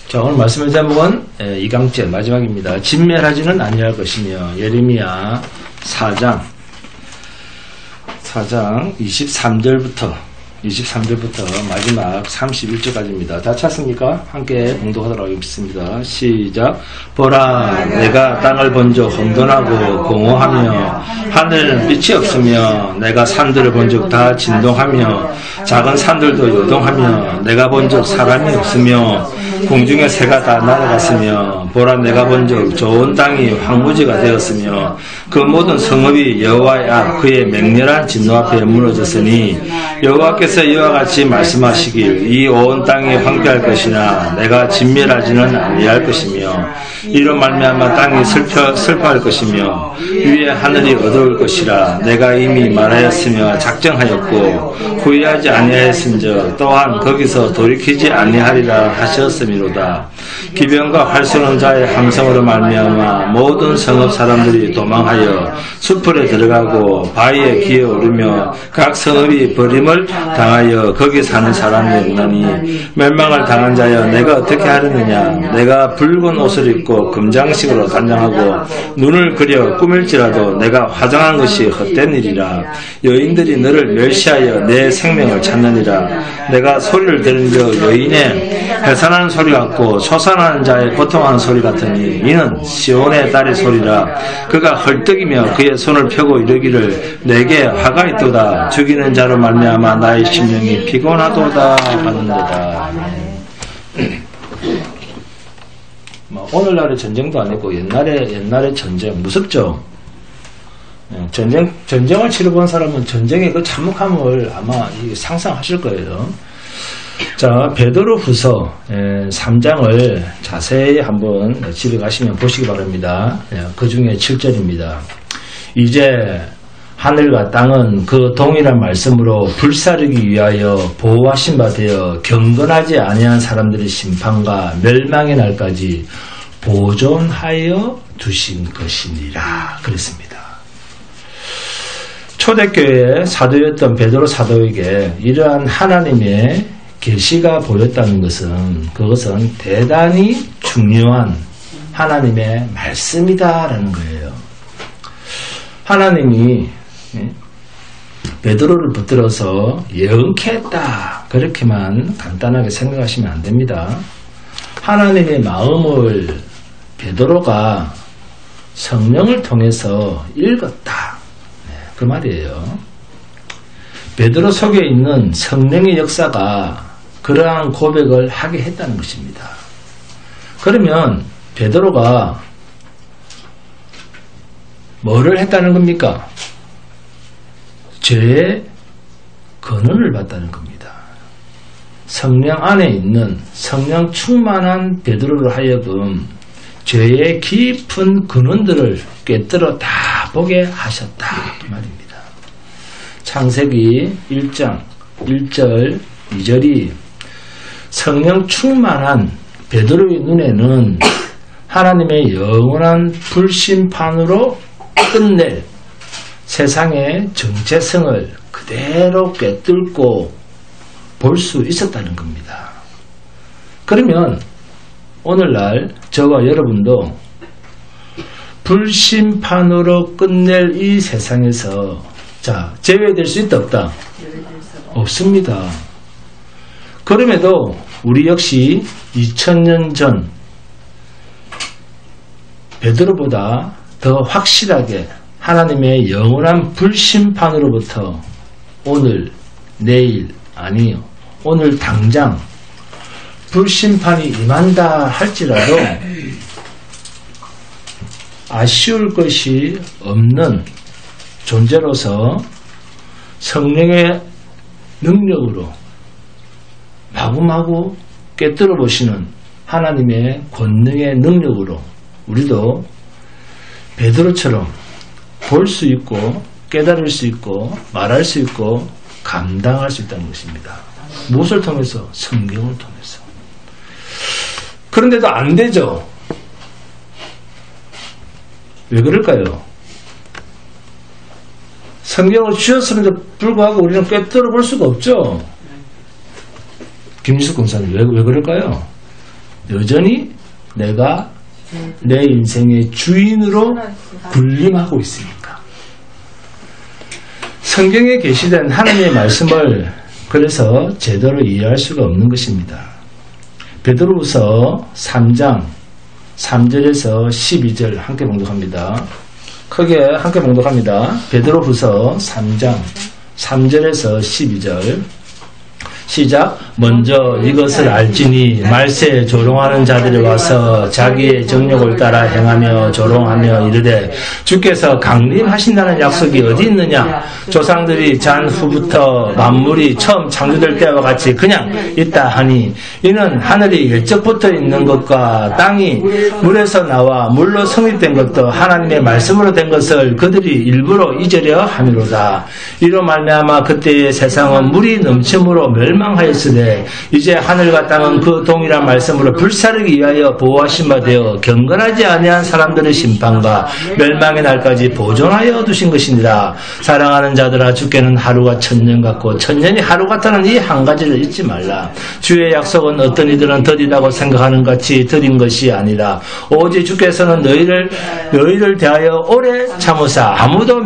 자, 오늘 말씀의 제목은 2강째 마지막입니다. 진멸하지는 아니할 것이며 예레미야 4장 23절부터 마지막 31절까지입니다. 다 찾습니까? 함께 봉독하도록 하겠습니다. 시작. 보라, 내가 땅을 본즉 혼돈하고 공허하며 하늘에는 빛이 없으며 내가 산들을 본즉 다 진동하며 작은 산들도 요동하며 내가 본즉 사람이 없으며 공중의 새가 다 날아갔으며 보라, 내가 본즉 좋은 땅이 황무지가 되었으며 그 모든 성읍이 여호와의 앞 그의 맹렬한 진노 앞에 무너졌으니 여호와께서 이와 같이 말씀하시길 이 온 땅이 황폐할 것이나 내가 진멸하지는 아니할 것이며 이로 말미암아 땅이 슬퍼할 것이며 위에 하늘이 어두울 것이라 내가 이미 말하였으며 작정하였고 후회하지 아니하였은즉 또한 거기서 돌이키지 아니하리라 하셨음이로다. 기병과 활 쏘는 자의 함성으로 말미암아 모든 성읍 사람들이 도망하여 숲으로 들어가고 바위에 기어오르며 각 성읍이 버림을 당하여 거기 사는 사람이 없나니 멸망을 당한 자여 내가 어떻게 하려느냐. 내가 붉은 옷을 입고 금장식으로 단장하고 눈을 그려 꾸밀지라도 내가 화장한 것이 헛된 일이라. 여인들이 너를 멸시하여 내 생명을 찾느니라. 내가 소리를 들은즉 여인의 해산하는 소리 같고 솟아나는 자의 고통하는 소리 같으니 이는 시온의 딸의 소리라. 그가 헐떡이며 그의 손을 펴고 이르기를 내게 화가 있도다. 죽이는 자로 말미암아 나의 심령이 피곤하도다 하는도다. 오늘날의 전쟁도 아니고 옛날의 전쟁 무섭죠. 전쟁을 치러본 사람은 전쟁의 그 참혹함을 아마 상상하실 거예요. 자, 베드로후서 3장을 자세히 한번 집에 가시면 보시기 바랍니다. 그 중에 7절입니다. 이제 하늘과 땅은 그 동일한 말씀으로 불사르기 위하여 보호하신 바 되어 경건하지 아니한 사람들의 심판과 멸망의 날까지 보존하여 두신 것이니라 그랬습니다. 초대교회의 사도였던 베드로 사도에게 이러한 하나님의 계시가 보였다는 것은 그것은 대단히 중요한 하나님의 말씀이다라는 거예요. 하나님이 베드로를 붙들어서 예언케 했다 그렇게만 간단하게 생각하시면 안 됩니다. 하나님의 마음을 베드로가 성령을 통해서 읽었다 그 말이에요. 베드로 속에 있는 성령의 역사가 그러한 고백을 하게 했다는 것입니다. 그러면 베드로가 뭐를 했다는 겁니까? 죄의 근원을 봤다는 겁니다. 성령 안에 있는 성령 충만한 베드로로 하여금 죄의 깊은 근원들을 꿰뚫어 다 보게 하셨다 그 말입니다. 창세기 1장 1절 2절이 성령 충만한 베드로의 눈에는 하나님의 영원한 불심판으로 끝낼 세상의 정체성을 그대로 꿰뚫고 볼 수 있었다는 겁니다. 그러면 오늘날 저와 여러분도 불심판으로 끝낼 이 세상에서 제외될 수 있다 없다? 없습니다. 그럼에도 우리 역시 2000년 전 베드로보다 더 확실하게 하나님의 영원한 불심판으로부터 오늘, 내일, 아니요, 오늘 당장 불심판이 임한다 할지라도 아쉬울 것이 없는 존재로서 성령의 능력으로 마구마구 꿰뚫어 보시는 하나님의 권능의 능력으로 우리도 베드로처럼 볼 수 있고 깨달을 수 있고 말할 수 있고 감당할 수 있다는 것입니다. 무엇을 통해서? 성경을 통해서. 그런데도 안 되죠. 왜 그럴까요? 성경을 주셨음에도 불구하고 우리는 꿰뚫어 볼 수가 없죠. 김유숙 권사님 왜 그럴까요? 여전히 내가 내 인생의 주인으로 군림하고 있으니까. 성경에 게시된 하나님의 말씀을 그래서 제대로 이해할 수가 없는 것입니다. 베드로후서 3장 3절에서 12절 함께 봉독합니다. 크게 함께 봉독합니다. 베드로후서 3장 3절에서 12절 시작. 먼저 이것을 알지니 말세에 조롱하는 자들이 와서 자기의 정욕을 따라 행하며 조롱하며 이르되 주께서 강림하신다는 약속이 어디 있느냐. 조상들이 잔 후부터 만물이 처음 창조될 때와 같이 그냥 있다 하니 이는 하늘이 열적부터 있는 것과 땅이 물에서 나와 물로 성립된 것도 하나님의 말씀으로 된 것을 그들이 일부러 잊으려 함이로다. 이로 말미암아 그때의 세상은 물이 넘침으로 멸망하였으되 이제 하늘과 땅은 그 동일한 말씀으로 불사르기 위하여 보호하신 바 되어 경건하지 아니한 사람들의 심판과 멸망의 날까지 보존하여 두신 것이니라. 사랑하는 자들아 주께는 하루가 천년 같고 천년이 하루 같다는 이 한 가지를 잊지 말라. 주의 약속은 어떤 이들은 더디다고 생각하는 같이 더딘 것이 아니라 오직 주께서는 너희를 대하여 오래 참으사 아무도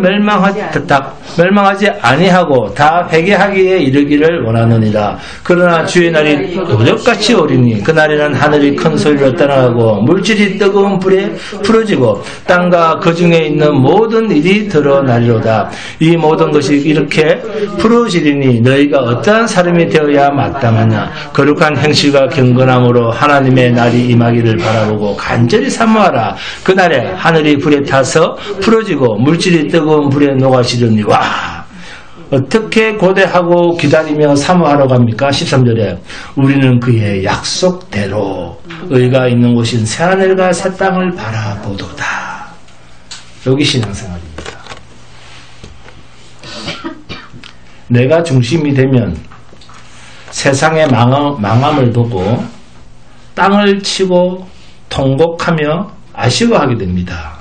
멸망하지 아니하고 다 회개하기에 이르기를 원하느니라. 그러나 주의 날이 오적같이 오리니 그날에는 하늘이 큰 소리로 떠나가고 물질이 뜨거운 불에 풀어지고 땅과 그 중에 있는 모든 일이 드러나리로다. 이 모든 것이 이렇게 풀어지리니 너희가 어떠한 사람이 되어야 마땅하냐. 거룩한 행실과 경건함으로 하나님의 날이 임하기를 바라보고 간절히 사모하라. 그날에 하늘이 불에 타서 풀어지고 물질이 뜨거운 불에 녹아지려니 와 어떻게 고대하고 기다리며 사모하러 갑니까? 13절에 우리는 그의 약속대로 의가 있는 곳인 새하늘과 새 땅을 바라보도다. 여기 신앙생활입니다. 내가 중심이 되면 세상의 망함을 보고 땅을 치고 통곡하며 아쉬워하게 됩니다.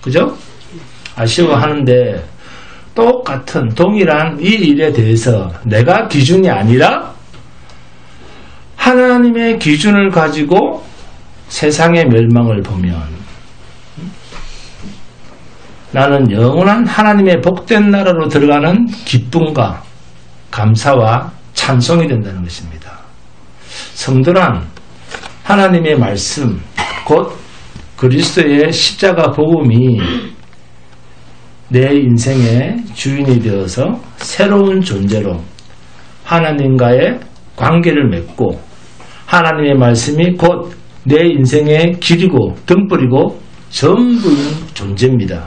그죠? 아쉬워하는데 똑같은 동일한 이 일에 대해서 내가 기준이 아니라 하나님의 기준을 가지고 세상의 멸망을 보면 나는 영원한 하나님의 복된 나라로 들어가는 기쁨과 감사와 찬송이 된다는 것입니다. 성도란 하나님의 말씀 곧 그리스도의 십자가 복음이 내 인생의 주인이 되어서 새로운 존재로 하나님과의 관계를 맺고 하나님의 말씀이 곧 내 인생의 길이고 등불이고 전부인 존재입니다.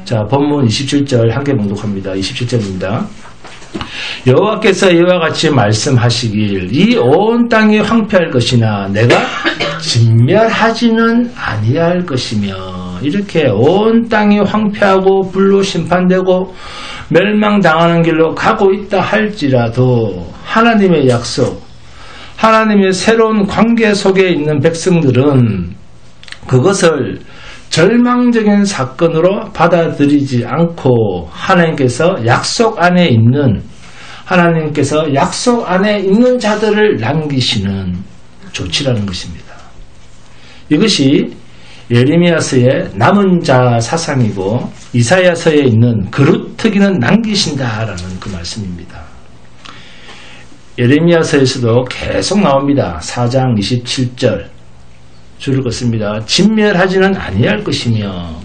자, 본문 27절 함께 봉독합니다. 27절입니다. 여호와께서 이와 같이 말씀하시길 이 온 땅이 황폐할 것이나 내가 진멸하지는 아니할 것이며. 이렇게 온 땅이 황폐하고 불로 심판되고 멸망당하는 길로 가고 있다 할지라도 하나님의 약속, 하나님의 새로운 관계 속에 있는 백성들은 그것을 절망적인 사건으로 받아들이지 않고 하나님께서 약속 안에 있는 자들을 남기시는 조치라는 것입니다. 이것이 예레미야서의 남은 자 사상이고 이사야서에 있는 그루터기는 남기신다라는 그 말씀입니다. 예레미야서에서도 계속 나옵니다. 4장 27절 줄을 긋습니다. 진멸하지는 아니할 것이며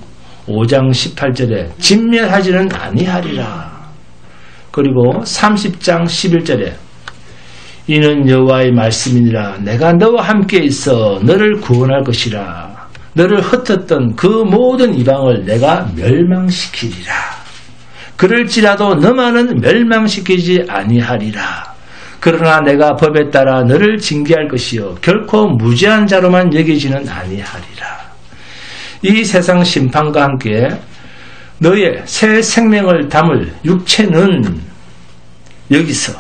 5장 18절에 진멸하지는 아니하리라. 그리고 30장 11절에 이는 여호와의 말씀이니라. 내가 너와 함께 있어 너를 구원할 것이라. 너를 흩었던 그 모든 이방을 내가 멸망시키리라. 그럴지라도 너만은 멸망시키지 아니하리라. 그러나 내가 법에 따라 너를 징계할 것이요 결코 무죄한 자로만 여기지는 아니하리라. 이 세상 심판과 함께 너의 새 생명을 담을 육체는 여기서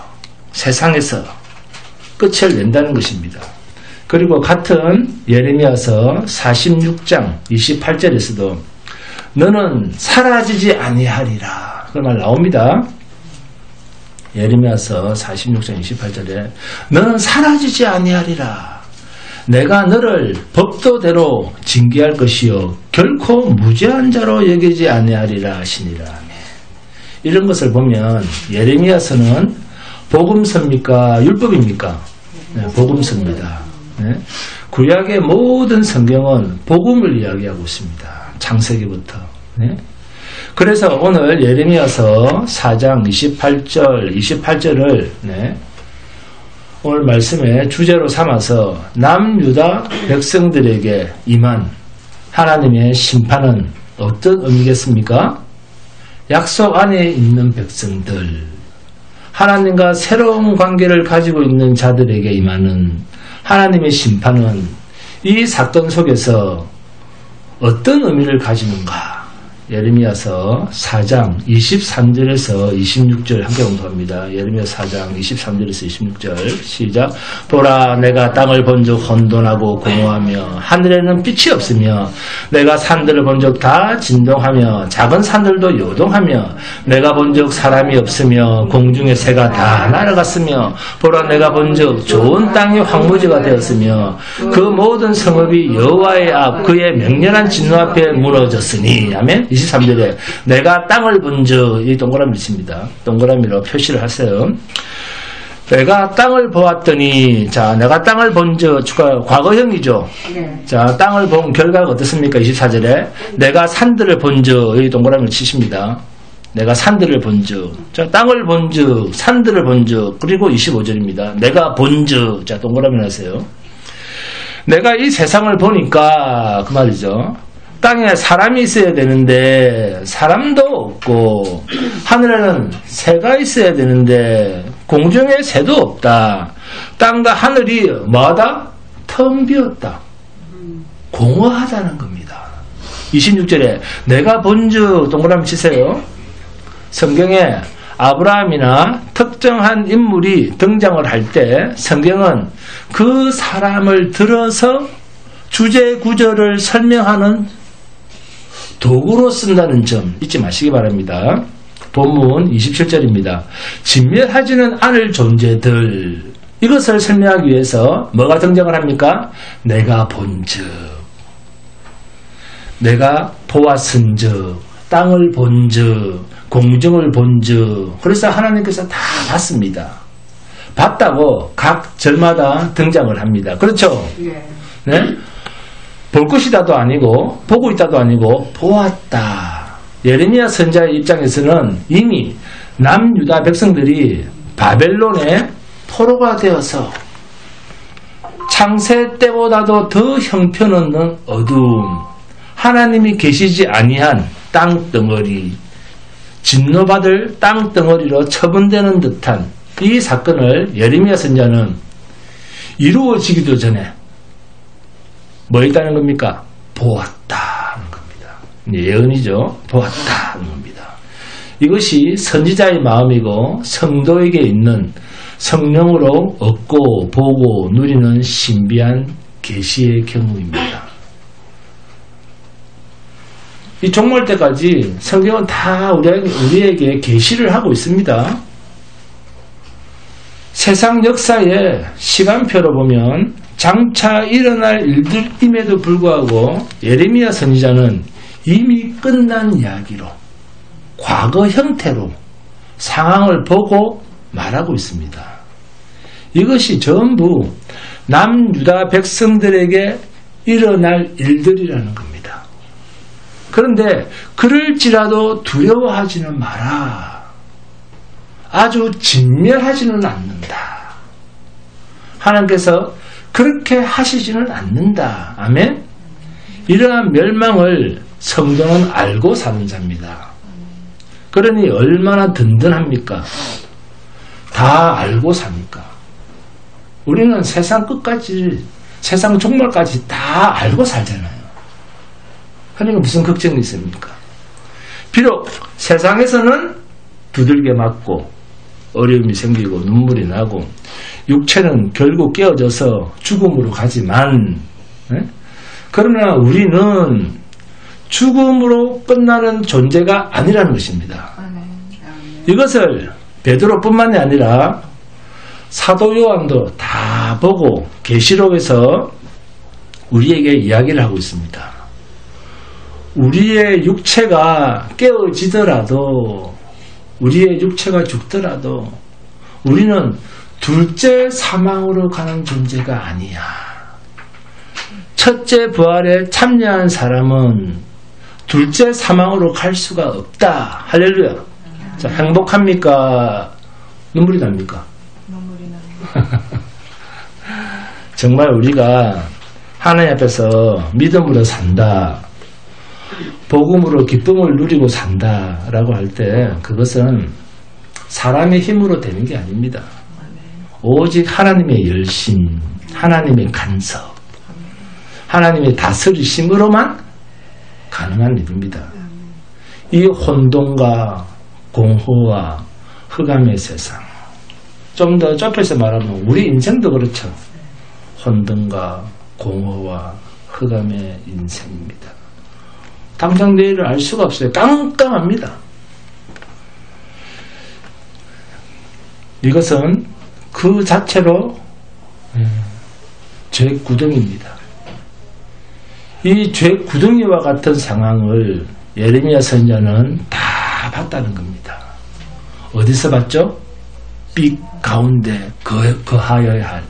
세상에서 끝을 낸다는 것입니다. 그리고 같은 예레미야서 46장 28절에서도 너는 사라지지 아니하리라. 그 말 나옵니다. 예레미야서 46장 28절에 너는 사라지지 아니하리라. 내가 너를 법도대로 징계할 것이요 결코 무죄한 자로 여기지 아니하리라 하시니라. 이런 것을 보면 예레미야서는 복음서입니까? 율법입니까? 네, 복음서입니다. 네? 구약의 모든 성경은 복음을 이야기하고 있습니다. 창세기부터. 네? 그래서 오늘 예레미야서 4장 28절을 네, 오늘 말씀의 주제로 삼아서 남유다 백성들에게 임한 하나님의 심판은 어떤 의미겠습니까? 약속 안에 있는 백성들, 하나님과 새로운 관계를 가지고 있는 자들에게 임하는 하나님의 심판은 이 사건 속에서 어떤 의미를 가지는가? 예레미야서 4장 23절에서 26절 함께 공부합니다. 예레미야 4장 23절에서 26절 시작. 보라 내가 땅을 본즉 혼돈하고 공허하며 하늘에는 빛이 없으며 내가 산들을 본즉 다 진동하며 작은 산들도 요동하며 내가 본즉 사람이 없으며 공중의 새가 다 날아갔으며 보라 내가 본즉 좋은 땅이 황무지가 되었으며 그 모든 성읍이 여호와의 앞 그의 맹렬한 진노 앞에 무너졌으니. 아멘. 23절에 내가 땅을 본즉, 이 동그라미 있습니다. 동그라미로 표시를 하세요. 내가 땅을 보았더니, 자, 내가 땅을 본즉, 과거형이죠. 네. 자, 땅을 본 결과가 어떻습니까? 24절에 내가 산들을 본즉, 이 동그라미를 치십니다. 내가 산들을 본즉, 자, 땅을 본즉, 산들을 본즉, 그리고 25절입니다. 내가 본즉, 자, 동그라미를 하세요. 내가 이 세상을 보니까, 그 말이죠. 땅에 사람이 있어야 되는데 사람도 없고 하늘에는 새가 있어야 되는데 공중에 새도 없다. 땅과 하늘이 뭐하다? 텅 비었다. 공허하다는 겁니다. 26절에 내가 본즉 동그라미 치세요. 성경에 아브라함이나 특정한 인물이 등장을 할 때 성경은 그 사람을 들어서 주제 구절을 설명하는 도구로 쓴다는 점 잊지 마시기 바랍니다. 본문 27절입니다. 진멸하지는 않을 존재들, 이것을 설명하기 위해서 뭐가 등장을 합니까? 내가 본즉, 내가 보았은즉, 땅을 본즉, 공중을 본즉. 그래서 하나님께서 다 봤습니다. 봤다고 각 절마다 등장을 합니다. 그렇죠? 네? 볼 것이다도 아니고 보고 있다도 아니고 보았다. 예레미야 선지자의 입장에서는 이미 남유다 백성들이 바벨론의 포로가 되어서 창세 때보다도 더 형편없는 어두움, 하나님이 계시지 아니한 땅덩어리, 진노받을 땅덩어리로 처분되는 듯한 이 사건을 예레미야 선지자는 이루어지기도 전에 뭐 있다는 겁니까? 보았다는 겁니다. 예언이죠. 보았다는 겁니다. 이것이 선지자의 마음이고 성도에게 있는 성령으로 얻고 보고 누리는 신비한 계시의 경우입니다. 이 종말 때까지 성경은 다 우리에게 계시를 하고 있습니다. 세상 역사의 시간표로 보면 장차 일어날 일들임에도 불구하고 예레미야 선지자는 이미 끝난 이야기로 과거 형태로 상황을 보고 말하고 있습니다. 이것이 전부 남유다 백성들에게 일어날 일들이라는 겁니다. 그런데 그럴지라도 두려워하지는 마라. 아주 진멸하지는 않는다. 하나님께서 그렇게 하시지는 않는다. 아멘? 이러한 멸망을 성도는 알고 사는 자입니다. 그러니 얼마나 든든합니까? 다 알고 사니까. 우리는 세상 끝까지, 세상 종말까지 다 알고 살잖아요. 그러니까 무슨 걱정이 있습니까? 비록 세상에서는 두들겨 맞고 어려움이 생기고 눈물이 나고 육체는 결국 깨어져서 죽음으로 가지만, 그러나 우리는 죽음으로 끝나는 존재가 아니라는 것입니다. 이것을 베드로뿐만이 아니라 사도 요한도 다 보고 계시록에서 우리에게 이야기를 하고 있습니다. 우리의 육체가 깨어지더라도, 우리의 육체가 죽더라도 우리는 둘째 사망으로 가는 존재가 아니야. 첫째 부활에 참여한 사람은 둘째 사망으로 갈 수가 없다. 할렐루야. 자, 행복합니까? 눈물이 납니까? 눈물이 납니다. 정말 우리가 하나님 앞에서 믿음으로 산다, 복음으로 기쁨을 누리고 산다라고 할 때 그것은 사람의 힘으로 되는 게 아닙니다. 오직 하나님의 열심, 하나님의 간섭, 하나님의 다스리심으로만 가능한 일입니다. 이 혼돈과 공허와 흑암의 세상, 좀 더 좁혀서 말하면 우리 인생도 그렇죠. 혼돈과 공허와 흑암의 인생입니다. 당장 내일을 알 수가 없어요. 깜깜합니다. 이것은 그 자체로 죄 구덩이입니다. 이 죄 구덩이와 같은 상황을 예레미야 선지자는 다 봤다는 겁니다. 어디서 봤죠? 빛 가운데 거하여야 할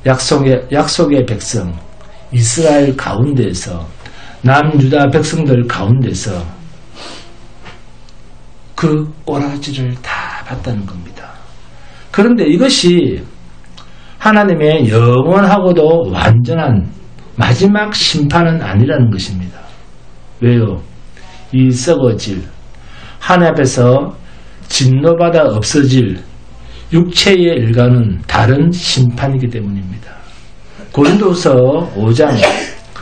약속의 백성 이스라엘 가운데에서, 남유다 백성들 가운데서 그 꼬라지를 다 봤다는 겁니다. 그런데 이것이 하나님의 영원하고도 완전한 마지막 심판은 아니라는 것입니다. 왜요? 이 썩어질, 하나님 앞에서 진노받아 없어질 육체의 일과는 다른 심판이기 때문입니다. 고린도서 5장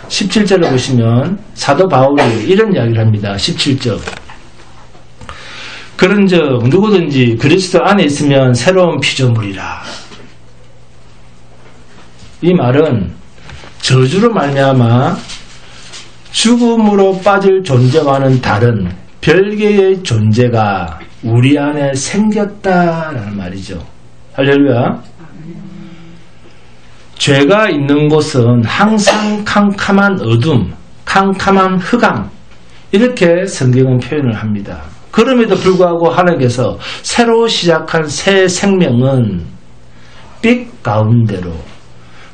17절을 보시면 사도 바울이 이런 이야기를 합니다. 17절. 그런즉 누구든지 그리스도 안에 있으면 새로운 피조물이라. 이 말은 저주로 말미암아 죽음으로 빠질 존재와는 다른 별개의 존재가 우리 안에 생겼다라는 말이죠. 할렐루야. 죄가 있는 곳은 항상 캄캄한 어둠, 캄캄한 흑암, 이렇게 성경은 표현을 합니다. 그럼에도 불구하고 하나님께서 새로 시작한 새 생명은 빛 가운데로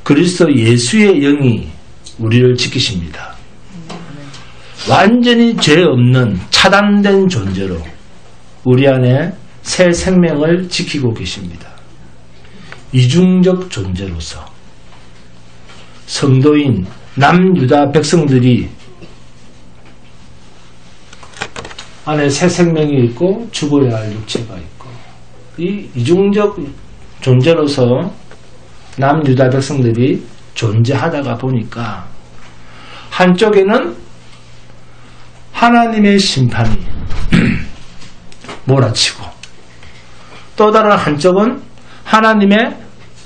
그리스도 예수의 영이 우리를 지키십니다. 완전히 죄 없는 차단된 존재로 우리 안에 새 생명을 지키고 계십니다. 이중적 존재로서 성도인 남유다 백성들이 안에 새 생명이 있고 죽어야 할 육체가 있고, 이 이중적 존재로서 남유다 백성들이 존재하다가 보니까 한쪽에는 하나님의 심판이 몰아치고, 또 다른 한쪽은 하나님의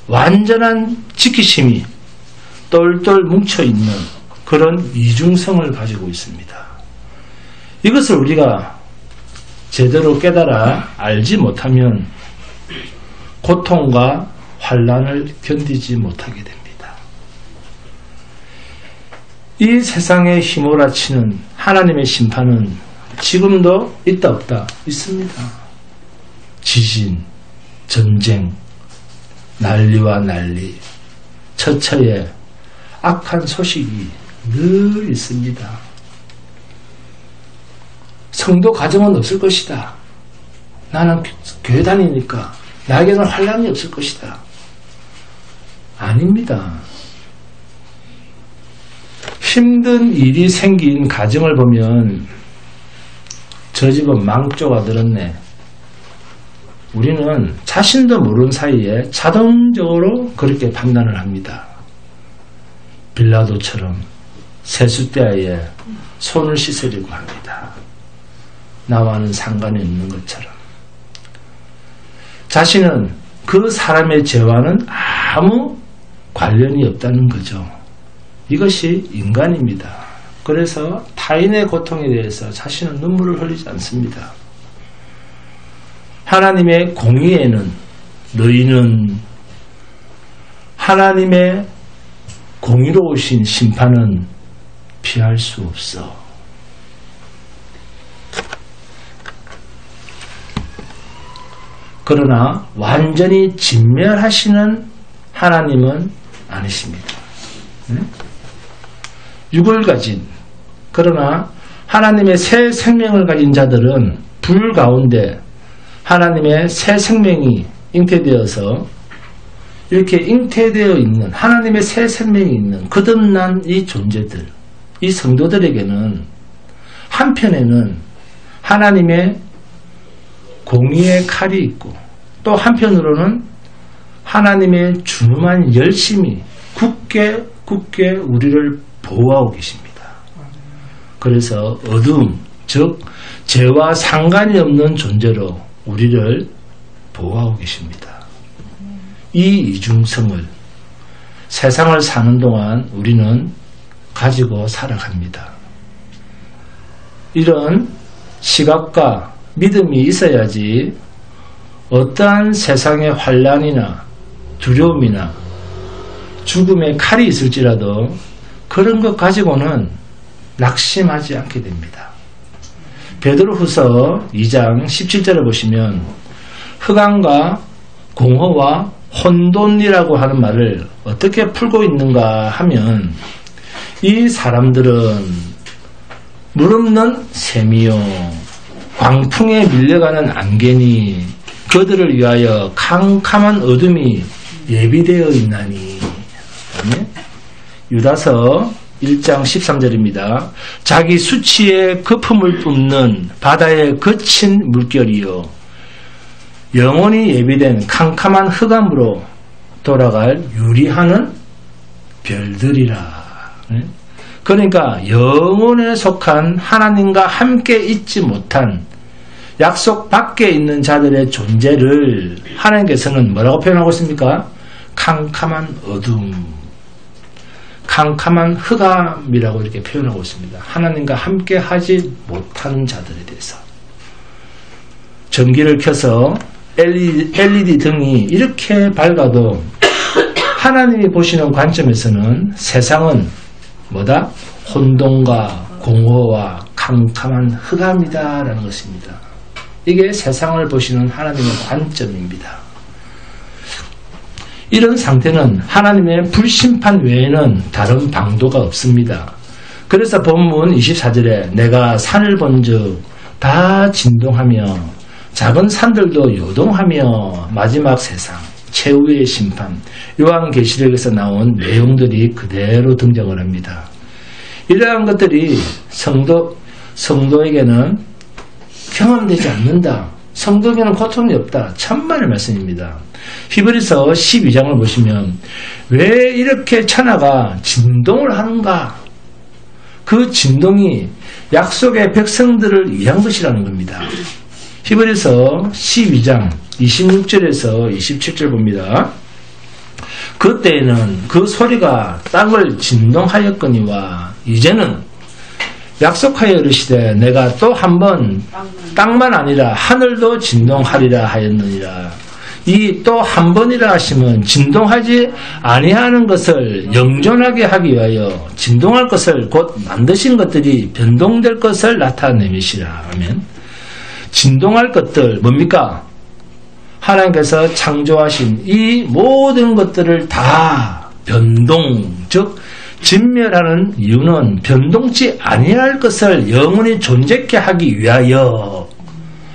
완전한 지키심이 똘똘 뭉쳐있는 그런 이중성을 가지고 있습니다. 이것을 우리가 제대로 깨달아 알지 못하면 고통과 환난을 견디지 못하게 됩니다. 이 세상에 휘몰아치는 하나님의 심판은 지금도 있다 없다? 있습니다. 지진, 전쟁, 난리와 난리, 처처에 악한 소식이 늘 있습니다. 성도 가정은 없을 것이다. 나는 교회 다니니까 나에게는 환난이 없을 것이다. 아닙니다. 힘든 일이 생긴 가정을 보면 저 집은 망조가 늘었네. 우리는 자신도 모르는 사이에 자동적으로 그렇게 판단을 합니다. 빌라도처럼 세숫대야에 손을 씻으려고 합니다. 나와는 상관이 없는 것처럼. 자신은 그 사람의 죄와는 아무 관련이 없다는 거죠. 이것이 인간입니다. 그래서 타인의 고통에 대해서 자신은 눈물을 흘리지 않습니다. 하나님의 공의에는 너희는 하나님의 공의로우신 심판은 피할 수 없어. 그러나 완전히 진멸하시는 하나님은 아니십니다. 육을 가진, 그러나 하나님의 새 생명을 가진 자들은 불 가운데 하나님의 새 생명이 잉태되어서 이렇게 잉태되어 있는 하나님의 새 생명이 있는 거듭난 이 존재들, 이 성도들에게는 한편에는 하나님의 공의의 칼이 있고 또 한편으로는 하나님의 준엄한 열심히 굳게 우리를 보호하고 계십니다. 그래서 어둠, 즉 죄와 상관이 없는 존재로 우리를 보호하고 계십니다. 이 이중성을 세상을 사는 동안 우리는 가지고 살아갑니다. 이런 시각과 믿음이 있어야지 어떠한 세상의 환난이나 두려움이나 죽음의 칼이 있을지라도 그런 것 가지고는 낙심하지 않게 됩니다. 베드로후서 2장 17절을 보시면 흑암과 공허와 혼돈이라고 하는 말을 어떻게 풀고 있는가 하면 이 사람들은 물 없는 샘이요 광풍에 밀려가는 안개니 그들을 위하여 캄캄한 어둠이 예비되어 있나니. 유다서 1장 13절입니다. 자기 수치에 거품을 뿜는 바다에 거친 물결이요 영원히 예비된 캄캄한 흑암으로 돌아갈 유리하는 별들이라. 그러니까 영혼에 속한 하나님과 함께 있지 못한 약속 밖에 있는 자들의 존재를 하나님께서는 뭐라고 표현하고 있습니까? 캄캄한 어둠, 캄캄한 흑암이라고 이렇게 표현하고 있습니다. 하나님과 함께 하지 못하는 자들에 대해서. 전기를 켜서 LED 등이 이렇게 밝아도 하나님이 보시는 관점에서는 세상은 뭐다? 혼돈과 공허와 캄캄한 흑암이다 라는 것입니다. 이게 세상을 보시는 하나님의 관점입니다. 이런 상태는 하나님의 불심판 외에는 다른 방도가 없습니다. 그래서 본문 24절에 내가 산을 본즉 다 진동하며 작은 산들도 요동하며 마지막 세상 최후의 심판 요한계시록에서 나온 내용들이 그대로 등장을 합니다. 이러한 것들이 성도에게는 경험되지 않는다. 성도에게는 고통이 없다. 천만의 말씀입니다. 히브리서 12장을 보시면 왜 이렇게 천하가 진동을 하는가? 그 진동이 약속의 백성들을 위한 것이라는 겁니다. 히브리서 12장 26절에서 27절 봅니다. 그때에는 그 소리가 땅을 진동하였거니와 이제는 약속하여 이르시되 내가 또 한 번 땅만 아니라 하늘도 진동하리라 하였느니라. 이 또 한 번이라 하시면 진동하지 아니하는 것을 영존하게 하기 위하여 진동할 것을 곧 만드신 것들이 변동될 것을 나타내미시라 하면 진동할 것들 뭡니까? 하나님께서 창조하신 이 모든 것들을 다 변동, 즉 진멸하는 이유는 변동치 아니할 것을 영원히 존재케 하기 위하여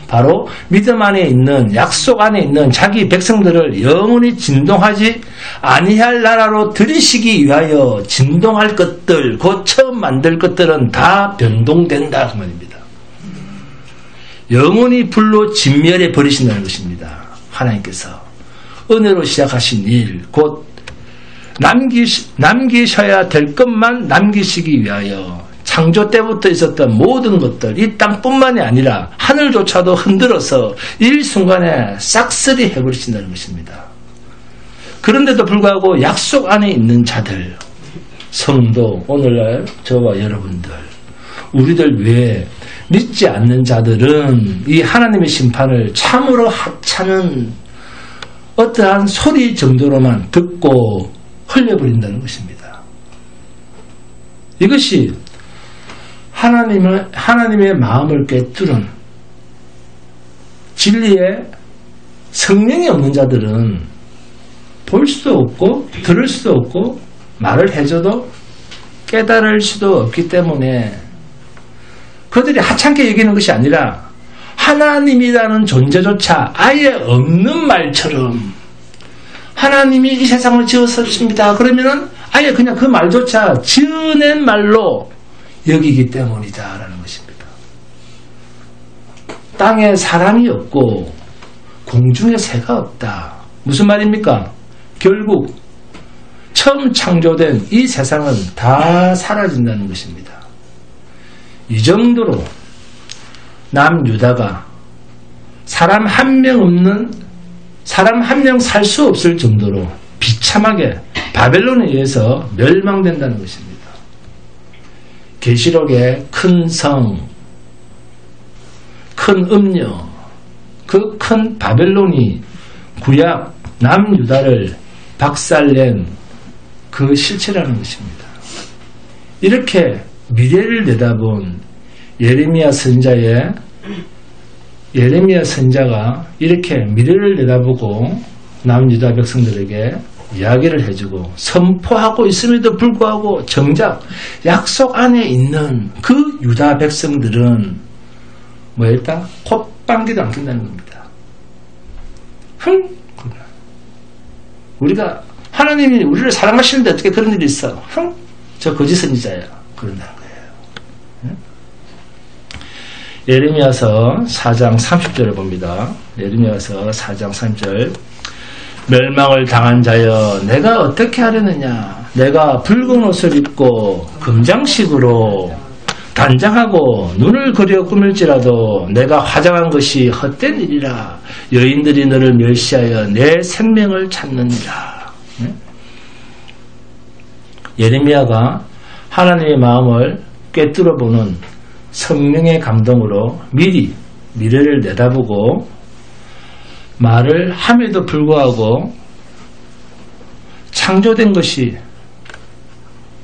바로 믿음 안에 있는 약속 안에 있는 자기 백성들을 영원히 진동하지 아니할 나라로 들이시기 위하여 진동할 것들, 곧 처음 만들 것들은 다 변동된다 그 말입니다. 영원히 불로 진멸해 버리신다는 것입니다. 하나님께서 은혜로 시작하신 일, 곧 남기셔야 될 것만 남기시기 위하여 창조 때부터 있었던 모든 것들, 이 땅뿐만이 아니라 하늘조차도 흔들어서 일순간에 싹쓸이 해버리신다는 것입니다. 그런데도 불구하고 약속 안에 있는 자들, 성도, 오늘날 저와 여러분들, 우리들 위해 믿지 않는 자들은 이 하나님의 심판을 참으로 하찮은 어떠한 소리 정도로만 듣고 흘려버린다는 것입니다. 이것이 하나님의 마음을 꿰뚫은 진리에 성령이 없는 자들은 볼 수도 없고 들을 수도 없고 말을 해줘도 깨달을 수도 없기 때문에 그들이 하찮게 얘기하는 것이 아니라 하나님이라는 존재조차 아예 없는 말처럼 하나님이 이 세상을 지었습니다. 그러면은 아예 그냥 그 말조차 지어낸 말로 여기기 때문이다라는 것입니다. 땅에 사람이 없고 공중에 새가 없다. 무슨 말입니까? 결국 처음 창조된 이 세상은 다 사라진다는 것입니다. 이 정도로 남유다가 사람 한 명 살 수 없을 정도로 비참하게 바벨론에 의해서 멸망된다는 것입니다. 계시록의 큰 성, 큰 음녀, 그 큰 바벨론이 구약 남유다를 박살낸 그 실체라는 것입니다. 이렇게 미래를 내다본 예레미야 선자가 이렇게 미래를 내다보고 남유다 백성들에게 이야기를 해주고 선포하고 있음에도 불구하고 정작 약속 안에 있는 그 유다 백성들은 뭐였다? 콧방귀도 안 낀다는 겁니다. 우리가 하나님이 우리를 사랑하시는데 어떻게 그런 일이 있어? 저 거짓 선지자야. 그런다는 거예요. 예레미야서 4장 30절을 봅니다. 예레미야서 4장 30절. 멸망을 당한 자여 내가 어떻게 하려느냐. 내가 붉은 옷을 입고 금장식으로 단장하고 눈을 그려 꾸밀지라도 내가 화장한 것이 헛된 일이라. 여인들이 너를 멸시하여 내 생명을 찾느니라. 예레미야가 하나님의 마음을 꿰뚫어보는 성령의 감동으로 미리 미래를 내다보고 말을 함에도 불구하고 창조된 것이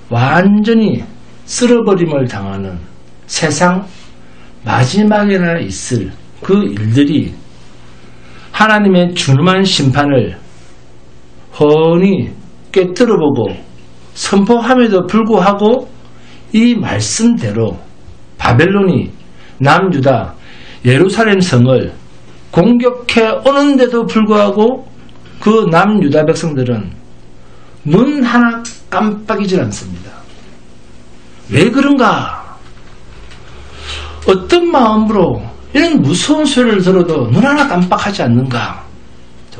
완전히 쓸어버림을 당하는 세상 마지막에나 있을 그 일들이 하나님의 준엄한 심판을 훤히 꿰뚫어보고 선포함에도 불구하고 이 말씀대로 바벨론이 남유다 예루살렘 성을 공격해 오는데도 불구하고 그 남유다 백성들은 눈 하나 깜빡이질 않습니다. 왜 그런가? 어떤 마음으로 이런 무서운 소리를 들어도 눈 하나 깜빡하지 않는가?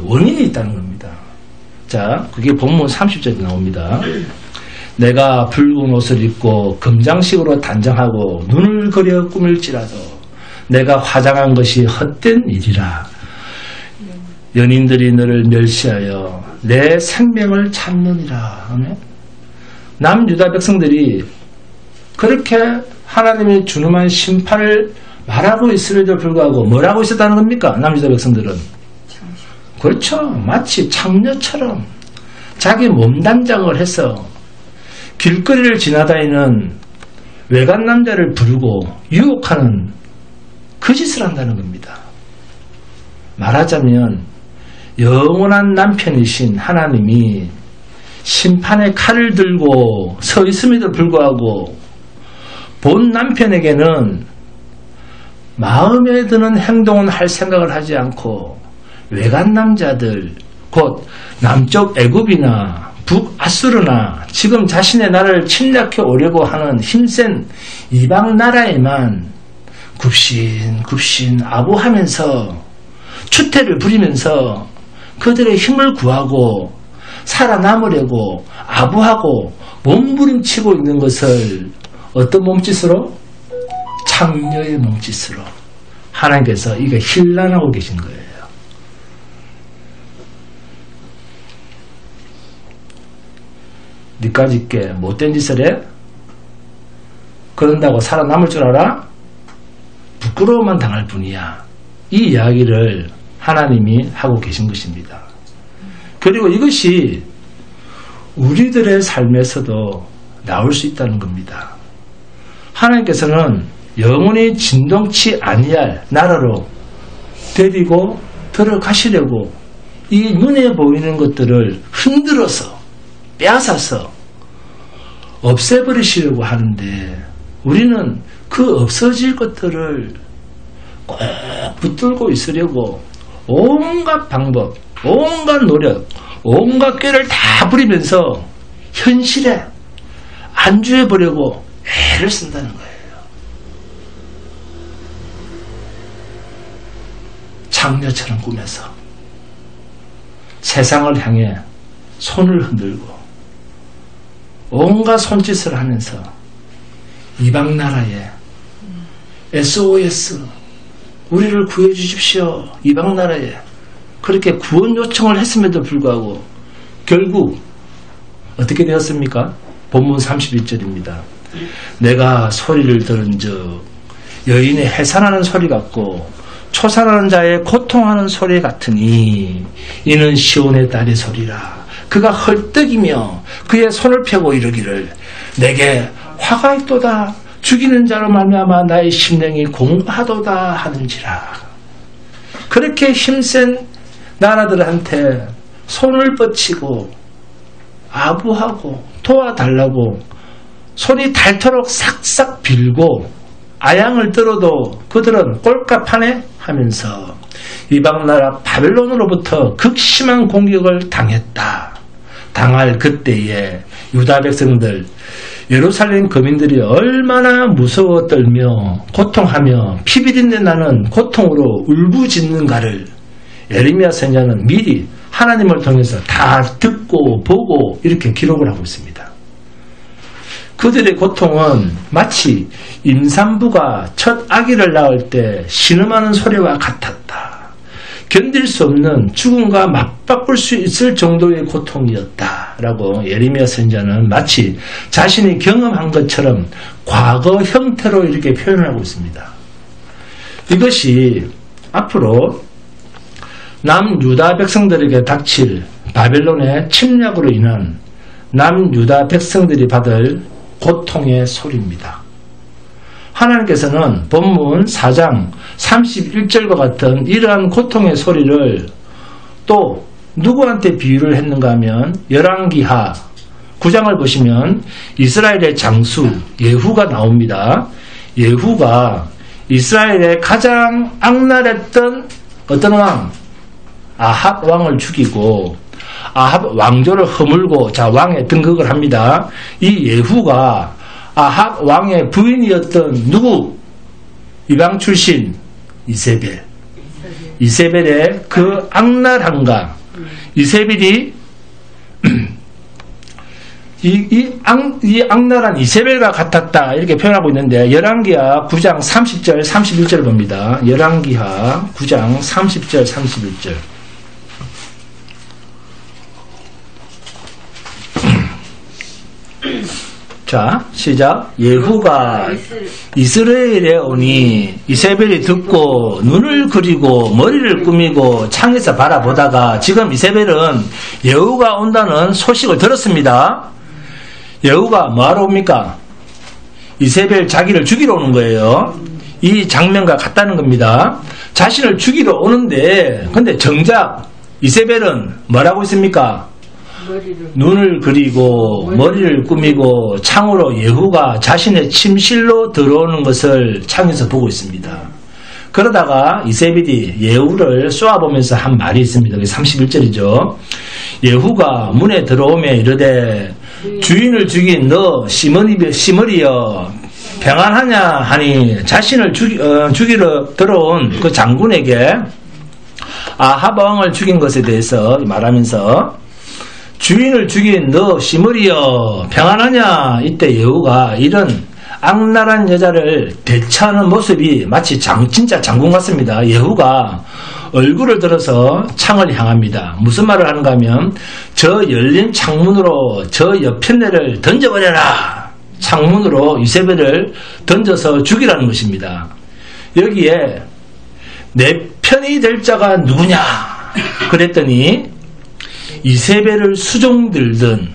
원인이 있다는 겁니다. 자, 그게 본문 30절에 나옵니다. 내가 붉은 옷을 입고 금장식으로 단장하고 눈을 그려 꾸밀지라도 내가 화장한 것이 헛된 일이라. 연인들이 너를 멸시하여 내 생명을 찾느니라. 남유다 백성들이 그렇게 하나님의 준엄한 심판을 말하고 있음에도 불구하고 뭐라고 있었다는 겁니까? 남유다 백성들은 그렇죠. 마치 창녀처럼 자기 몸단장을 해서 길거리를 지나다니는 외간 남자를 부르고 유혹하는 그 짓을 한다는 겁니다. 말하자면 영원한 남편이신 하나님이 심판의 칼을 들고 서 있음에도 불구하고 본 남편에게는 마음에 드는 행동은 할 생각을 하지 않고 외간 남자들 곧 남쪽 애굽이나 북아수르나 지금 자신의 나라를 침략해 오려고 하는 힘센 이방 나라에만 굽신굽신 아부하면서 추태를 부리면서 그들의 힘을 구하고 살아남으려고 아부하고 몸부림치고 있는 것을 어떤 몸짓으로? 창녀의 몸짓으로 하나님께서 이게 힐난하고 계신 거예요. 니까지 있게 못된 짓을 해? 그런다고 살아남을 줄 알아? 부끄러움만 당할 뿐이야. 이 이야기를 하나님이 하고 계신 것입니다. 그리고 이것이 우리들의 삶에서도 나올 수 있다는 겁니다. 하나님께서는 영원히 진동치 아니할 나라로 데리고 들어가시려고 이 눈에 보이는 것들을 흔들어서 빼앗아서 없애버리시려고 하는데 우리는 그 없어질 것들을 꼭 붙들고 있으려고 온갖 방법, 온갖 노력, 온갖 꾀를 다 부리면서 현실에 안주해보려고 애를 쓴다는 거예요. 장녀처럼 꾸며서 세상을 향해 손을 흔들고 온갖 손짓을 하면서 이방 나라에 SOS 우리를 구해주십시오. 이방 나라에 그렇게 구원 요청을 했음에도 불구하고 결국 어떻게 되었습니까? 본문 31절입니다. 내가 소리를 들은 즉 여인의 해산하는 소리 같고 초산하는 자의 고통하는 소리 같으니 이는 시온의 딸의 소리라. 그가 헐떡이며 그의 손을 펴고 이르기를 내게 화가 있도다. 죽이는 자로 말미암아 나의 심령이 공고하도다 하는지라. 그렇게 힘센 나라들한테 손을 뻗치고 아부하고 도와달라고 손이 닳도록 싹싹 빌고 아양을 들어도 그들은 꼴값하네 하면서 이방나라 바벨론으로부터 극심한 공격을 당했다. 당할 그때에 유다 백성들 예루살렘 거민들이 얼마나 무서워 떨며 고통하며 피비린내 나는 고통으로 울부짖는가를 예레미야 선지자는 미리 하나님을 통해서 다 듣고 보고 이렇게 기록을 하고 있습니다. 그들의 고통은 마치 임산부가 첫 아기를 낳을 때 신음하는 소리와 같았다. 견딜 수 없는 죽음과 맞바꿀 수 있을 정도의 고통이었다. 라고 예레미야 선지자는 마치 자신이 경험한 것처럼 과거 형태로 이렇게 표현을 하고 있습니다. 이것이 앞으로 남유다 백성들에게 닥칠 바벨론의 침략으로 인한 남유다 백성들이 받을 고통의 소리입니다. 하나님께서는 본문 4장 31절과 같은 이러한 고통의 소리를 또 누구한테 비유를 했는가 하면 열왕기하 9장을 보시면 이스라엘의 장수 예후가 나옵니다. 예후가 이스라엘의 가장 악랄했던 어떤 왕? 아합 왕을 죽이고 아합 왕조를 허물고 자 왕에 등극을 합니다. 이 예후가 아합 왕의 부인이었던 누구? 이방 출신 이세벨의 그 악랄함과 이세벨이 이 악랄한 이세벨과 같았다 이렇게 표현하고 있는데 열왕기하 9장 30절 31절 봅니다. 열왕기하 9장 30절 31절 자 시작. 예후가 이스라엘에 오니 이세벨이 듣고 눈을 그리고 머리를 꾸미고 창에서 바라보다가 지금 이세벨은 예후가 온다는 소식을 들었습니다. 예후가 뭐하러 옵니까? 이세벨 자기를 죽이러 오는 거예요. 이 장면과 같다는 겁니다. 자신을 죽이러 오는데 근데 정작 이세벨은 뭐라고 있습니까? 눈을 그리고 머리를 꾸미고 창으로 예후가 자신의 침실로 들어오는 것을 창에서 보고 있습니다. 그러다가 이세벨이 예후를 쏘아보면서 한 말이 있습니다. 31절이죠. 예후가 문에 들어오며 이르되 주인을 죽인 너 시므리여 평안하냐 하니 자신을 죽이러 들어온 그 장군에게 아합 왕을 죽인 것에 대해서 말하면서 주인을 죽인 너 시므리여 평안하냐. 이때 예후가 이런 악랄한 여자를 대처하는 모습이 마치 진짜 장군 같습니다. 예후가 얼굴을 들어서 창을 향합니다. 무슨 말을 하는가 하면 저 열린 창문으로 저 여편네를 던져버려라. 창문으로 이세벨을 던져서 죽이라는 것입니다. 여기에 내 편이 될 자가 누구냐 그랬더니 이세벨을 수종들던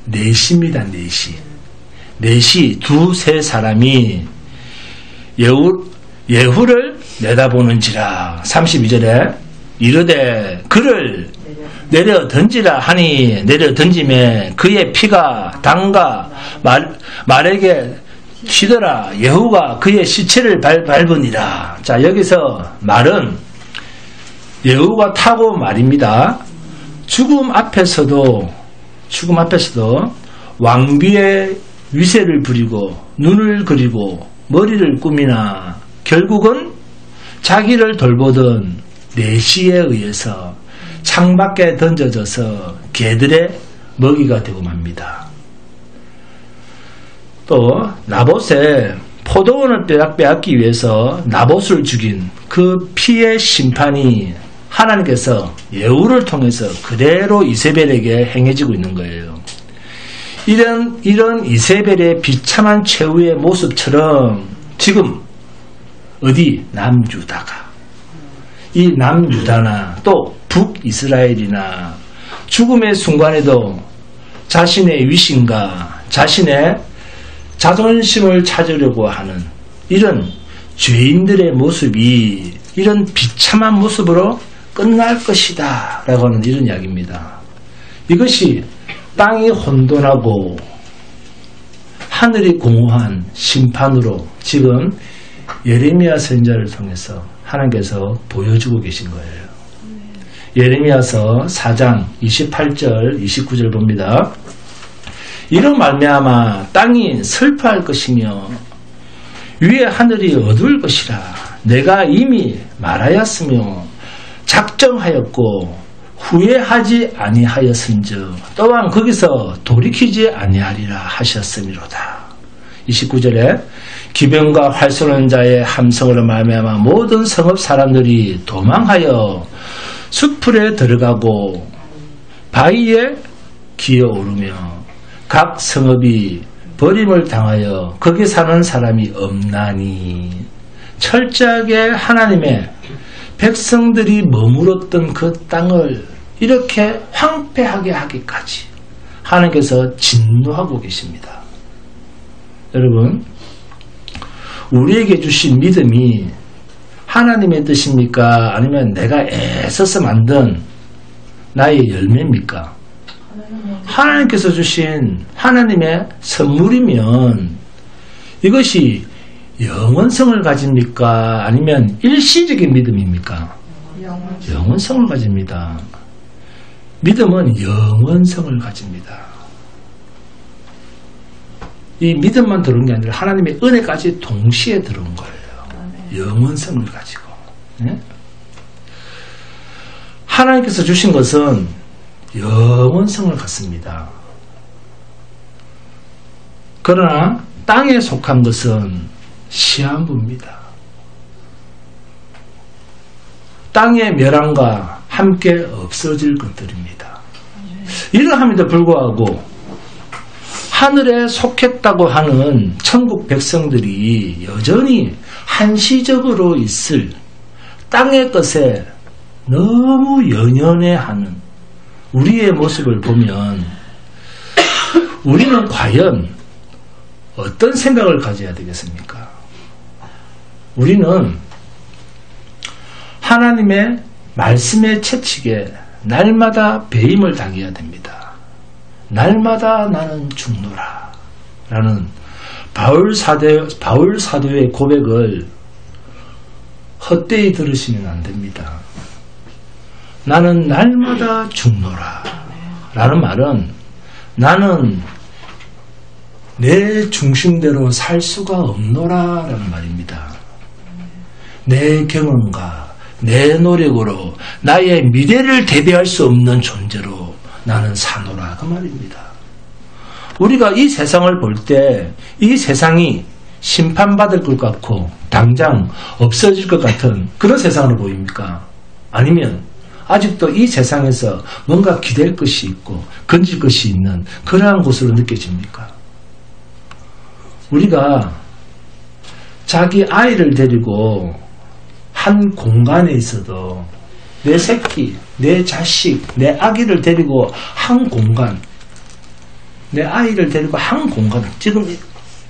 넷입니다. 넷이 두세 사람이 예후를 내다보는지라. 32절에 이르되 그를 내려 던지라 하니 내려 던짐에 그의 피가 당가 말에게 튀더라. 예후가 그의 시체를 밟으니라. 자, 여기서 말은 예후가 타고 말입니다. 죽음 앞에서도 왕비의 위세를 부리고 눈을 그리고 머리를 꾸미나 결국은 자기를 돌보던 내시에 의해서 창밖에 던져져서 개들의 먹이가 되고 맙니다. 또 나봇의 포도원을 빼앗기 위해서 나봇을 죽인 그 피의 심판이 하나님께서 예후를 통해서 그대로 이세벨에게 행해지고 있는 거예요. 이런 이세벨의 비참한 최후의 모습처럼 지금 어디 남유다가 이 남유다나 또 북이스라엘이나 죽음의 순간에도 자신의 위신과 자신의 자존심을 찾으려고 하는 이런 죄인들의 모습이 이런 비참한 모습으로 끝날 것이다 라고 하는 이런 이야기입니다. 이것이 땅이 혼돈하고 하늘이 공허한 심판으로 지금 예레미야 선지자를 통해서 하나님께서 보여주고 계신 거예요. 예레미야서 4장 28절 29절 봅니다. 이로 말미암아 땅이 슬퍼할 것이며 위에 하늘이 어두울 것이라. 내가 이미 말하였으며 작정하였고 후회하지 아니하였은즉 또한 거기서 돌이키지 아니하리라 하셨음이로다. 29절에 기병과 활 쏘는 자의 함성으로 말미암아 모든 성읍 사람들이 도망하여 수풀에 들어가고 바위에 기어오르며 각 성읍이 버림을 당하여 거기 사는 사람이 없나니. 철저하게 하나님의 백성들이 머물었던 그 땅을 이렇게 황폐하게 하기까지 하나님께서 진노하고 계십니다. 여러분, 우리에게 주신 믿음이 하나님의 뜻입니까? 아니면 내가 애써서 만든 나의 열매입니까? 하나님께서 주신 하나님의 선물이면 이것이 영원성을 가집니까? 아니면 일시적인 믿음입니까? 영원성을 가집니다. 믿음은 영원성을 가집니다. 이 믿음만 들어온 게 아니라 하나님의 은혜까지 동시에 들어온 거예요. 영원성을 가지고. 네? 하나님께서 주신 것은 영원성을 갖습니다. 그러나 땅에 속한 것은 시한부입니다. 땅의 멸함과 함께 없어질 것들입니다. 이러함에도 불구하고 하늘에 속했다고 하는 천국 백성들이 여전히 한시적으로 있을 땅의 것에 너무 연연해하는 우리의 모습을 보면 우리는 과연 어떤 생각을 가져야 되겠습니까? 우리는 하나님의 말씀의 채찍에 날마다 배임을 당해야 됩니다. 날마다 나는 죽노라 라는 바울 사도의 고백을 헛되이 들으시면 안 됩니다. 나는 날마다 죽노라 라는 말은 나는 내 중심대로 살 수가 없노라 라는 말입니다. 내 경험과 내 노력으로 나의 미래를 대비할 수 없는 존재로 나는 사노라 그 말입니다. 우리가 이 세상을 볼 때 이 세상이 심판받을 것 같고 당장 없어질 것 같은 그런 세상으로 보입니까? 아니면 아직도 이 세상에서 뭔가 기댈 것이 있고 건질 것이 있는 그러한 곳으로 느껴집니까? 우리가 자기 아이를 데리고 한 공간에 있어도 내 새끼, 내 자식, 내 아기를 데리고 한 공간, 내 아이를 데리고 한 공간, 지금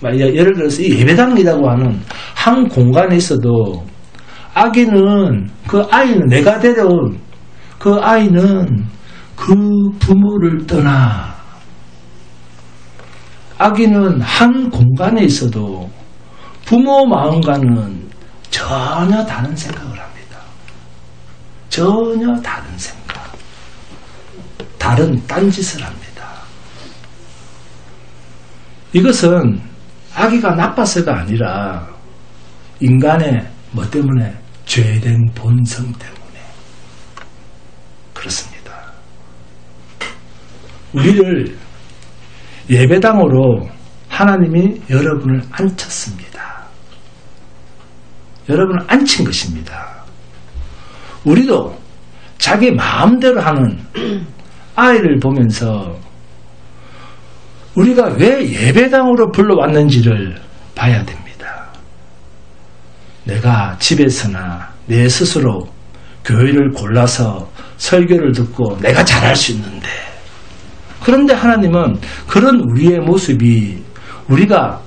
예를 들어서 이 예배당이라고 하는 한 공간에 있어도 아기는, 그 아이는, 내가 데려온 그 아이는 그 부모를 떠나 아기는 한 공간에 있어도 부모 마음과는 전혀 다른 생각을 합니다. 전혀 다른 생각, 다른 딴짓을 합니다. 이것은 아기가 나빠서가 아니라 인간의 뭐 때문에? 죄된 본성 때문에 그렇습니다. 우리를 예배당으로 하나님이 여러분을 앉혔습니다. 여러분을 앉힌 것입니다. 우리도 자기 마음대로 하는 아이를 보면서 우리가 왜 예배당으로 불러왔는지를 봐야 됩니다. 내가 집에서나 내 스스로 교회를 골라서 설교를 듣고 내가 잘할 수 있는데, 그런데 하나님은 그런 우리의 모습이 우리가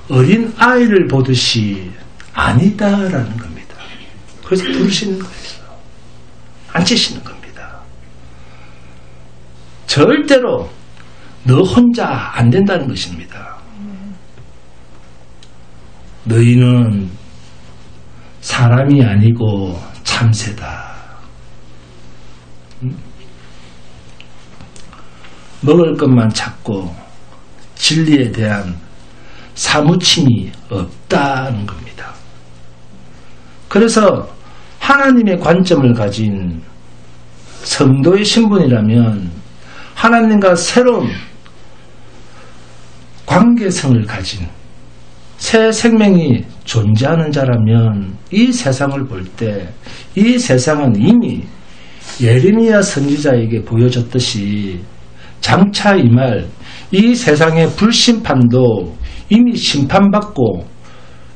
어린 아이를 보듯이 아니다라는 겁니다. 그래서 부르시는 거예요. 앉히시는 겁니다. 절대로 너 혼자 안 된다는 것입니다. 너희는 사람이 아니고 참새다. 먹을 것만 찾고 진리에 대한 사무침이 없다는 겁니다. 그래서 하나님의 관점을 가진 성도의 신분이라면, 하나님과 새로운 관계성을 가진 새 생명이 존재하는 자라면 이 세상을 볼 때 이 세상은 이미 예레미야 선지자에게 보여줬듯이 장차 임할 이 세상의 불심판도 이미 심판받고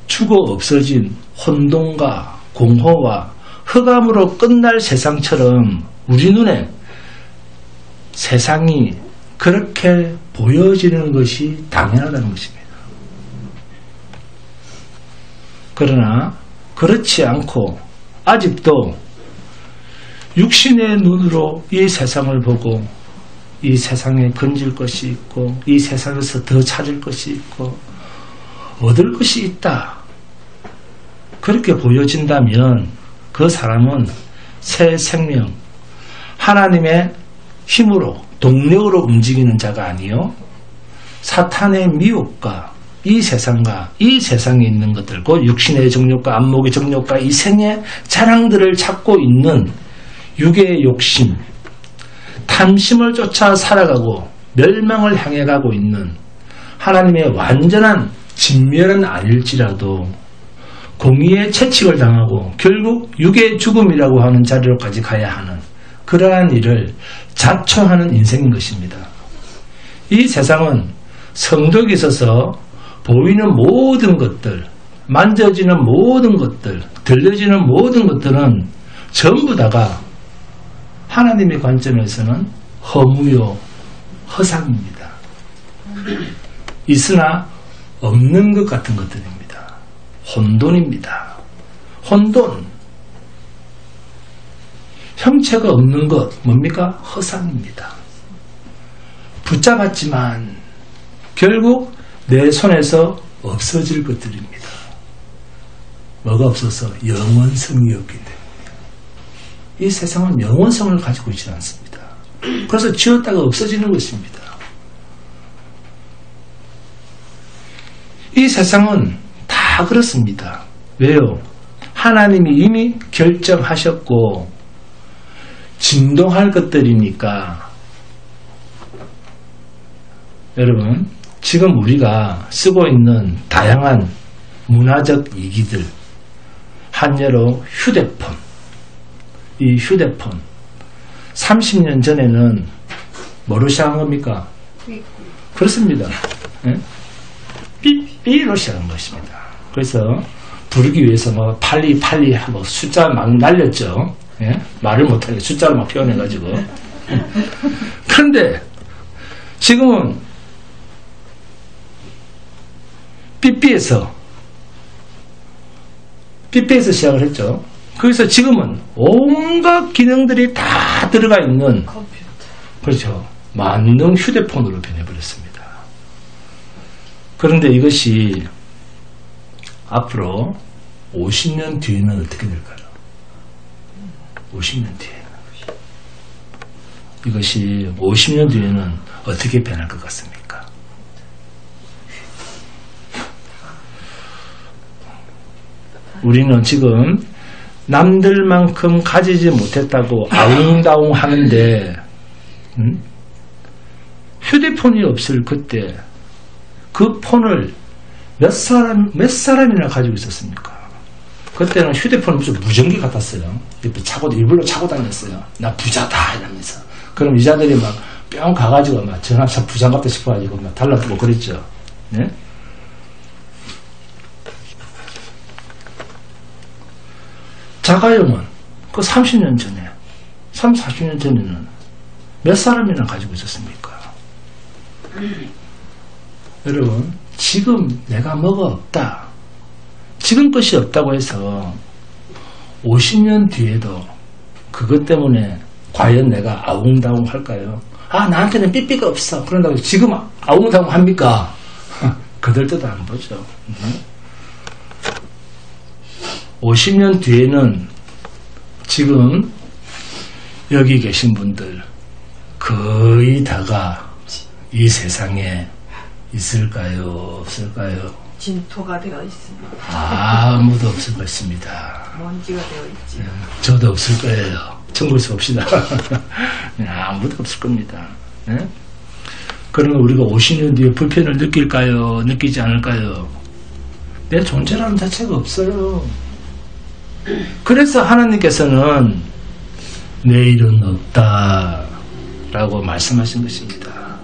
죽어 없어진 혼돈과 공허와 흑암으로 끝날 세상처럼 우리 눈에 세상이 그렇게 보여지는 것이 당연하다는 것입니다. 그러나 그렇지 않고 아직도 육신의 눈으로 이 세상을 보고 이 세상에 건질 것이 있고 이 세상에서 더 찾을 것이 있고 얻을 것이 있다, 그렇게 보여진다면 그 사람은 새 생명, 하나님의 힘으로 동력으로 움직이는 자가 아니요 사탄의 미혹과 이 세상과 이 세상에 있는 것들, 곧 육신의 정욕과 안목의 정욕과 이 생의 자랑들을 찾고 있는 육의 욕심, 탐심을 쫓아 살아가고 멸망을 향해 가고 있는, 하나님의 완전한 진멸은 아닐지라도 공의의 채찍을 당하고 결국 육의 죽음이라고 하는 자리로까지 가야 하는 그러한 일을 자초하는 인생인 것입니다. 이 세상은 성덕이 있어서 보이는 모든 것들, 만져지는 모든 것들, 들려지는 모든 것들은 전부 다가 하나님의 관점에서는 허무요, 허상입니다. 있으나 없는 것 같은 것들입니다. 혼돈입니다. 혼돈. 형체가 없는 것, 뭡니까? 허상입니다. 붙잡았지만 결국 내 손에서 없어질 것들입니다. 뭐가 없어서? 영원성이 없기 때문에. 이 세상은 영원성을 가지고 있지 않습니다. 그래서 지었다가 없어지는 것입니다. 이 세상은 다 그렇습니다. 왜요? 하나님이 이미 결정하셨고 진동할 것들이니까. 여러분, 지금 우리가 쓰고 있는 다양한 문화적 이기들, 한예로 휴대폰, 이 휴대폰 30년 전에는 뭐로 시작한 겁니까? 그렇습니다. 삐삐로 시작한 것입니다. 그래서 부르기 위해서 뭐 팔리 하고 숫자 막 날렸죠. 예? 말을 못하게 숫자로 막 표현해가지고. 그런데 지금은 삐삐에서 시작을 했죠. 그래서 지금은 온갖 기능들이 다 들어가 있는 컴퓨터. 그렇죠. 만능 휴대폰으로 변해버렸습니다. 그런데 이것이 앞으로 50년 뒤에는 어떻게 될까요? 50년 뒤에는 이것이 50년 뒤에는 어떻게 변할 것 같습니까? 우리는 지금 남들만큼 가지지 못했다고 아웅다웅 하는데 휴대폰이 없을 그때 그 폰을 몇 사람이나 가지고 있었습니까? 그때는 휴대폰 무슨 무전기 같았어요. 일부러 차고 다녔어요. 나 부자다 이러면서. 그럼 이자들이 막 뿅 가가지고 막 전화차 부자 같다 싶어가지고 막 달라붙고 그랬죠. 네? 자가용은 그 30년 전에 40년 전에는 몇 사람이나 가지고 있었습니까? 여러분 지금 내가 뭐가 없다, 지금 것이 없다고 해서 50년 뒤에도 그것 때문에 과연 내가 아웅다웅 할까요? 아, 나한테는 삐삐가 없어. 그런다고 지금 아웅다웅 합니까? 그들 뜻 안 보죠. 50년 뒤에는 지금 여기 계신 분들 거의 다가 이 세상에 있을까요? 없을까요? 진토가 되어 있습니다. 아무도 없을 것입니다. 먼지가 되어 있지. 저도 없을 거예요. 천국에서 봅시다. 아무도 없을 겁니다. 네? 그러면 우리가 50년 뒤에 불편을 느낄까요? 느끼지 않을까요? 내 존재라는 자체가 없어요. 그래서 하나님께서는 내일은 없다 라고 말씀하신 것입니다.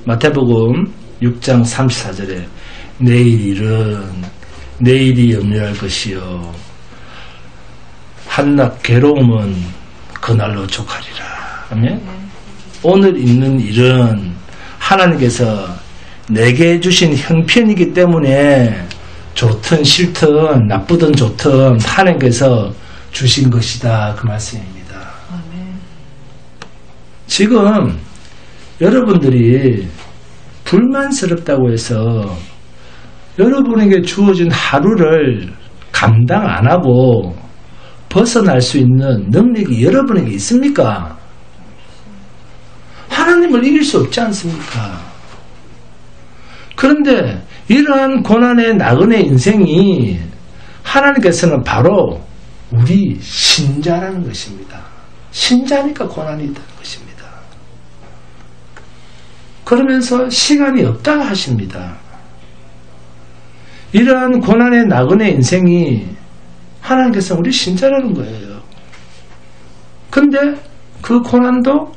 마태복음 6장 34절에 내일이 염려할 것이요 한낱 괴로움은 그날로 족하리라. 아멘. 오늘 있는 일은 하나님께서 내게 주신 형편이기 때문에 좋든 싫든 나쁘든 좋든 하나님께서 주신 것이다, 그 말씀입니다. 아멘. 지금 여러분들이 불만스럽다고 해서 여러분에게 주어진 하루를 감당 안 하고 벗어날 수 있는 능력이 여러분에게 있습니까? 하나님을 이길 수 없지 않습니까? 그런데 이러한 고난의 나그네 인생이 하나님께서는 바로 우리 신자라는 것입니다. 신자니까 고난이 있다는 것입니다. 그러면서 시간이 없다 하십니다. 이러한 고난의 나그네 인생이 하나님께서 우리 신자라는 거예요. 근데 그 고난도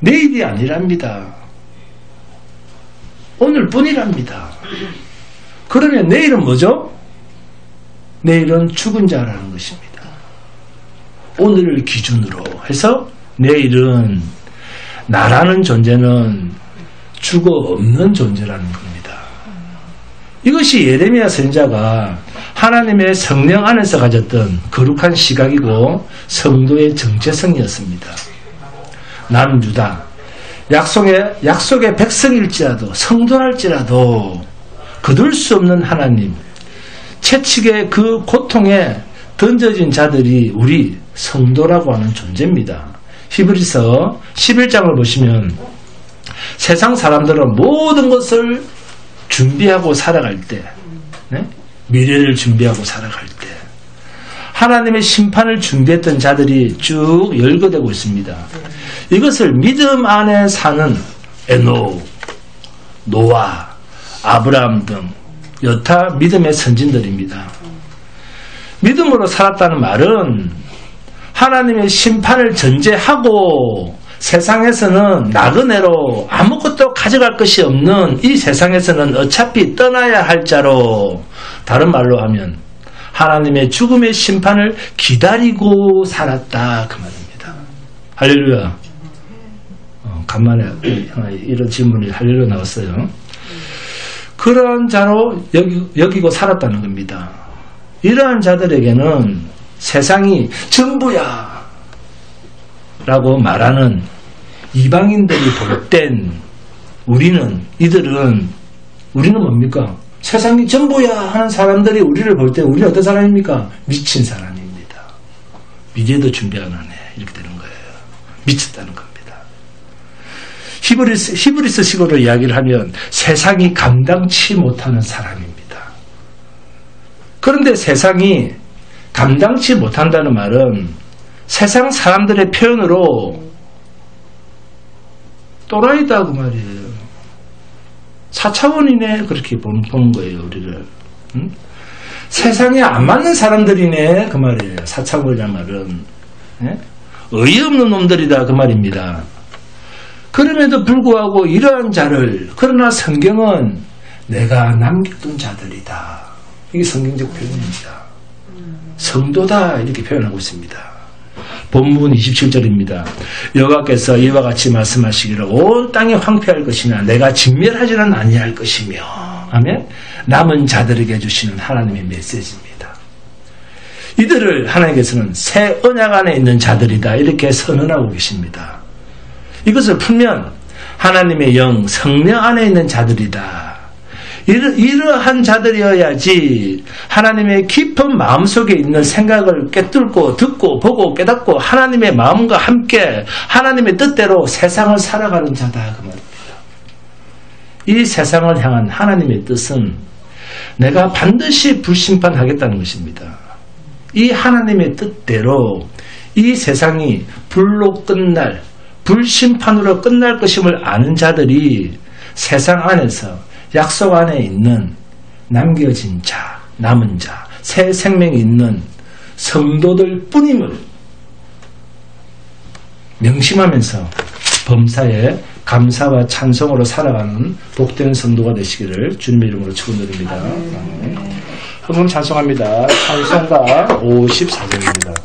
내일이 아니랍니다. 오늘뿐이랍니다. 그러면 내일은 뭐죠? 내일은 죽은 자라는 것입니다. 오늘을 기준으로 해서 내일은 나라는 존재는 죽어 없는 존재라는 겁니다. 이것이 예레미야 선지자가 하나님의 성령 안에서 가졌던 거룩한 시각이고 성도의 정체성이었습니다. 난 유다, 약속의 백성일지라도 성도랄지라도 거둘 수 없는 하나님, 채찍의 그 고통에 던져진 자들이 우리 성도라고 하는 존재입니다. 히브리서 11장을 보시면 세상 사람들은 모든 것을 준비하고 살아갈 때, 네? 미래를 준비하고 살아갈 때 하나님의 심판을 준비했던 자들이 쭉 열거되고 있습니다. 이것을 믿음 안에 사는 에녹, 노아, 아브라함 등 여타 믿음의 선진들입니다. 믿음으로 살았다는 말은 하나님의 심판을 전제하고 세상에서는 나그네로 아무것도 가져갈 것이 없는 이 세상에서는 어차피 떠나야 할 자로, 다른 말로 하면 하나님의 죽음의 심판을 기다리고 살았다 그 말입니다. 할렐루야. 간만에 이런 질문이 할렐루야 나왔어요. 그러한 자로 여기고 살았다는 겁니다. 이러한 자들에게는 세상이 전부야 라고 말하는 이방인들이 볼 땐 우리는 뭡니까? 세상이 전부야 하는 사람들이 우리를 볼 때 우리는 어떤 사람입니까? 미친 사람입니다. 미래도 준비 안 하네. 이렇게 되는 거예요. 미쳤다는 겁니다. 히브리스 식으로 이야기를 하면 세상이 감당치 못하는 사람입니다. 그런데 세상이 감당치 못한다는 말은 세상 사람들의 표현으로 또라이다 그 말이에요. 4차원이네 그렇게 보는 거예요 우리를. 응? 세상에 안 맞는 사람들이네 그 말이에요. 4차원이란 말은 어이없는 놈들이다 그 말입니다. 그럼에도 불구하고 이러한 자를 그러나 성경은 내가 남겨둔 자들이다. 이게 성경적 표현입니다. 성도다 이렇게 표현하고 있습니다. 본문 27절입니다. 여호와께서 이와 같이 말씀하시기를 온 땅이 황폐할 것이나 내가 진멸하지는 아니할 것이며 아멘. 남은 자들에게 주시는 하나님의 메시지입니다. 이들을 하나님께서는 새 언약 안에 있는 자들이다 이렇게 선언하고 계십니다. 이것을 풀면 하나님의 영 성령 안에 있는 자들이다. 이러한 자들이어야지 하나님의 깊은 마음속에 있는 생각을 꿰뚫고 듣고 보고 깨닫고 하나님의 마음과 함께 하나님의 뜻대로 세상을 살아가는 자다 그 말입니다. 이 세상을 향한 하나님의 뜻은 내가 반드시 불심판하겠다는 것입니다. 이 하나님의 뜻대로 이 세상이 불로 끝날 불심판으로 끝날 것임을 아는 자들이 세상 안에서 약속 안에 있는 남겨진 자, 남은 자, 새 생명이 있는 성도들 뿐임을 명심하면서 범사에 감사와 찬송으로 살아가는 복된 성도가 되시기를 주님의 이름으로 축원드립니다. 한번 찬송합니다. 찬송가 54절입니다.